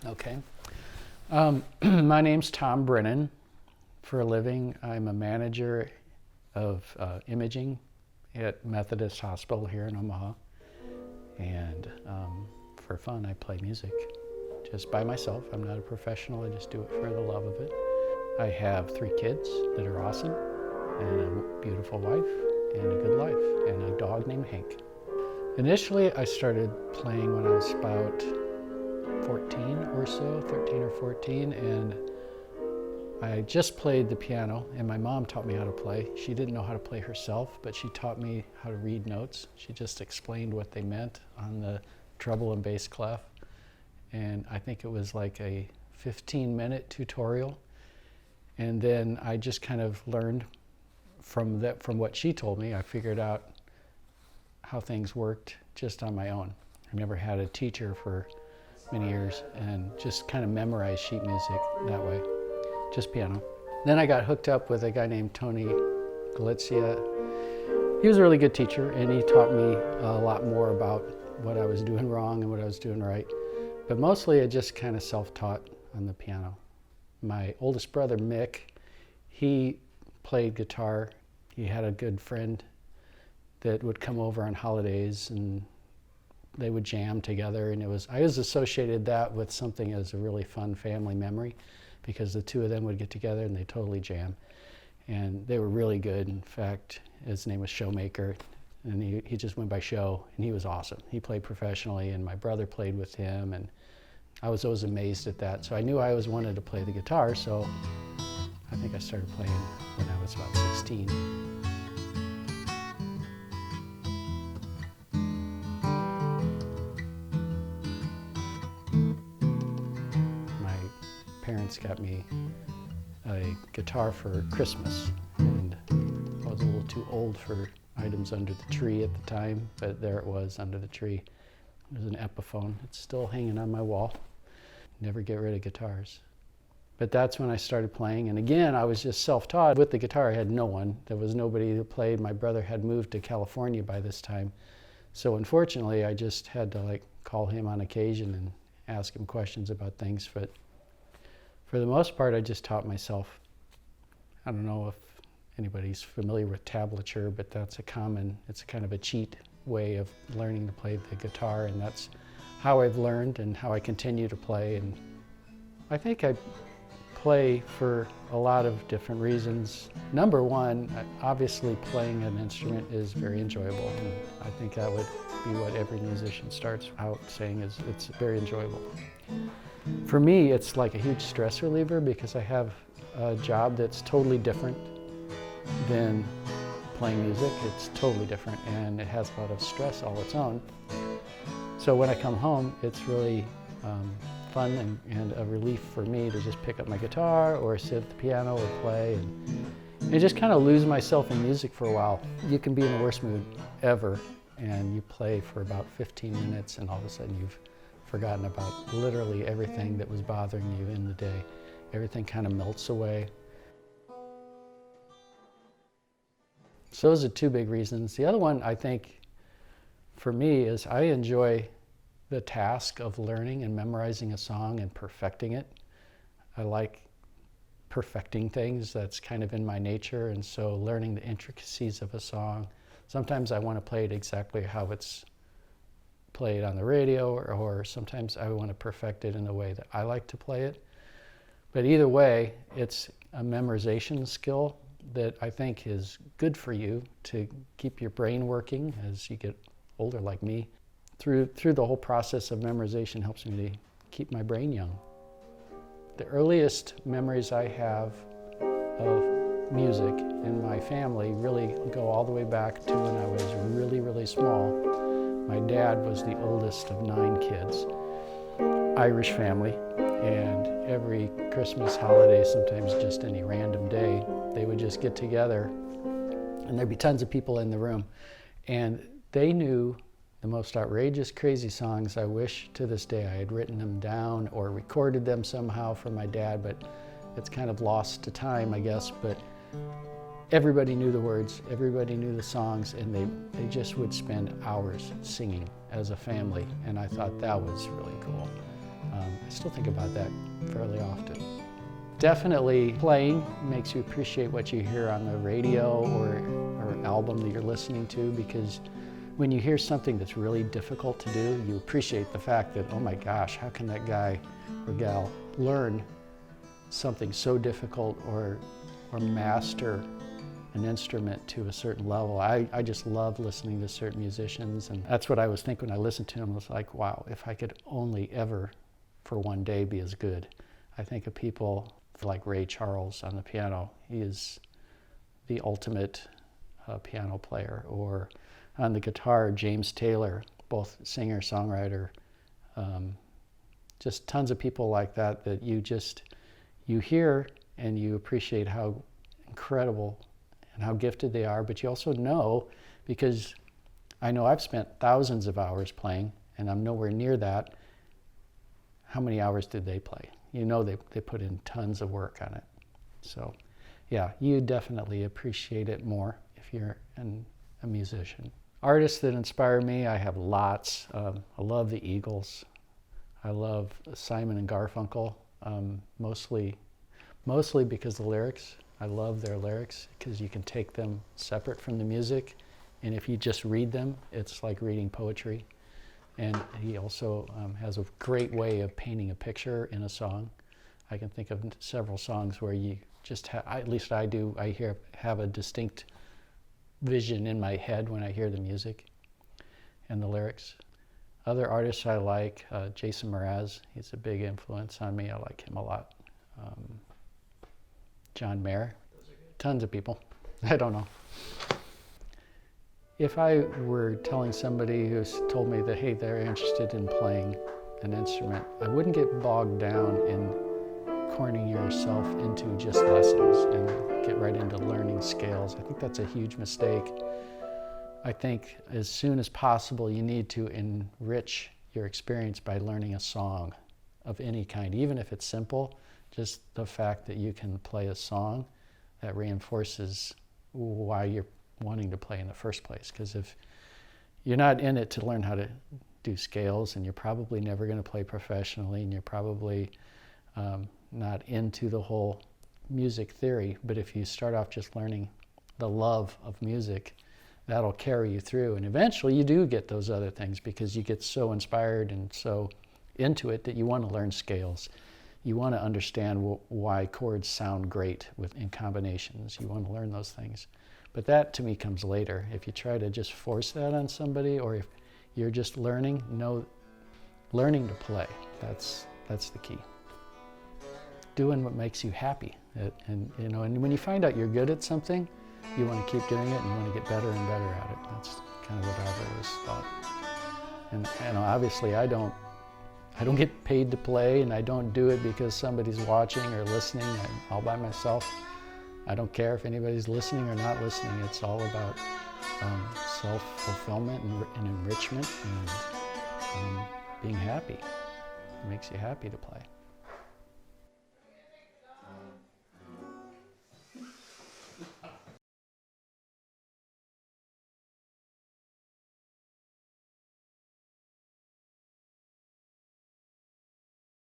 Okay. My name's Tom Brennan. For a living, I'm a manager of imaging at Methodist Hospital here in Omaha. And for fun, I play music just by myself. I'm not a professional, I just do it for the love of it. I have 3 kids that are awesome, and a beautiful wife, and a good life, and a dog named Hank. Initially, I started playing when I was about 14 or so, 13 or 14, and I just played the piano, and my mom taught me how to play. She didn't know how to play herself, but she taught me how to read notes. She just explained what they meant on the treble and bass clef. And I think it was like a 15-minute tutorial. And then I just kind of learned from what she told me. I figured out how things worked just on my own. I never had a teacher for many years, and just kind of memorized sheet music that way, just piano. Then I got hooked up with a guy named Tony Galizia. He was a really good teacher, and he taught me a lot more about what I was doing wrong and what I was doing right. But mostly I just kind of self-taught on the piano. My oldest brother, Mick, he played guitar. He had a good friend that would come over on holidays, and they would jam together, and I always associated that with something as a really fun family memory, because the two of them would get together and they totally jam. And they were really good. In fact, his name was Showmaker, and he just went by Show, and he was awesome. He played professionally, and my brother played with him, and I was always amazed at that. So I knew I always wanted to play the guitar, so I think I started playing when I was about 16. Parents got me a guitar for Christmas, and I was a little too old for items under the tree at the time, but there it was under the tree. It was an Epiphone. It's still hanging on my wall. Never get rid of guitars. But that's when I started playing, and again, I was just self-taught. With the guitar, I had no one. There was nobody who played. My brother had moved to California by this time, so unfortunately, I just had to call him on occasion and ask him questions about things. But for the most part, I just taught myself. I don't know if anybody's familiar with tablature, but it's kind of a cheat way of learning to play the guitar, and that's how I've learned and how I continue to play. And I think I play for a lot of different reasons. Number one, obviously playing an instrument is very enjoyable, and I think that would be what every musician starts out saying, is it's very enjoyable. For me, it's like a huge stress reliever, because I have a job that's totally different than playing music. It's totally different, and it has a lot of stress all its own. So when I come home, it's really fun and a relief for me to just pick up my guitar or sit at the piano or play and just kind of lose myself in music for a while. You can be in the worst mood ever, and you play for about 15 minutes, and all of a sudden you've forgotten about literally everything that was bothering you in the day. Everything kind of melts away. So those are 2 big reasons. The other one, I think, for me, is I enjoy the task of learning and memorizing a song and perfecting it. I like perfecting things. That's kind of in my nature, and so learning the intricacies of a song. Sometimes I want to play it exactly how it's played on the radio, or sometimes I want to perfect it in the way that I like to play it. But either way, it's a memorization skill that I think is good for you to keep your brain working as you get older, like me. Through the whole process of memorization helps me to keep my brain young. The earliest memories I have of music in my family really go all the way back to when I was really, really small. My dad was the oldest of 9 kids, Irish family, and every Christmas holiday, sometimes just any random day, they would just get together, and there'd be tons of people in the room, and they knew the most outrageous, crazy songs. I wish to this day I had written them down or recorded them somehow for my dad, but it's kind of lost to time, I guess. But everybody knew the words, everybody knew the songs, and they just would spend hours singing as a family, and I thought that was really cool. I still think about that fairly often. Definitely playing makes you appreciate what you hear on the radio or album that you're listening to, because when you hear something that's really difficult to do, you appreciate the fact that, oh my gosh, how can that guy or gal learn something so difficult or master an instrument to a certain level. I just love listening to certain musicians, and that's what I was thinking when I listened to them. I was like, wow, if I could only ever for one day be as good. I think of people like Ray Charles on the piano. He is the ultimate piano player. Or on the guitar, James Taylor, both singer, songwriter. Just tons of people like that you hear and you appreciate how incredible and how gifted they are, but you also know, because I know I've spent thousands of hours playing and I'm nowhere near that. How many hours did they play? You know they put in tons of work on it. So yeah, you definitely appreciate it more if you're a musician. Artists that inspire me, I have lots. I love the Eagles. I love Simon and Garfunkel, mostly because of the lyrics. I love their lyrics because you can take them separate from the music, and if you just read them, it's like reading poetry. And he also has a great way of painting a picture in a song. I can think of several songs where you just at least I do, have a distinct vision in my head when I hear the music and the lyrics. Other artists I like, Jason Mraz, he's a big influence on me. I like him a lot. John Mayer, tons of people. I don't know. If I were telling somebody who's told me that, hey, they're interested in playing an instrument, I wouldn't get bogged down in cornering yourself into just lessons and get right into learning scales. I think that's a huge mistake. I think as soon as possible, you need to enrich your experience by learning a song of any kind, even if it's simple. Just the fact that you can play a song, that reinforces why you're wanting to play in the first place. Because if you're not in it to learn how to do scales, and you're probably never going to play professionally, and you're probably not into the whole music theory, but if you start off just learning the love of music, that'll carry you through. And eventually you do get those other things, because you get so inspired and so into it that you want to learn scales. You want to understand why chords sound great in combinations. You want to learn those things. But that, to me, comes later. If you try to just force that on somebody, or if you're just learning to play, that's the key. Doing what makes you happy. And when you find out you're good at something, you want to keep doing it, and you want to get better and better at it. That's kind of what I've always thought. And obviously I don't get paid to play, and I don't do it because somebody's watching or listening. I'm all by myself. I don't care if anybody's listening or not listening. It's all about self-fulfillment and enrichment and being happy. It makes you happy to play.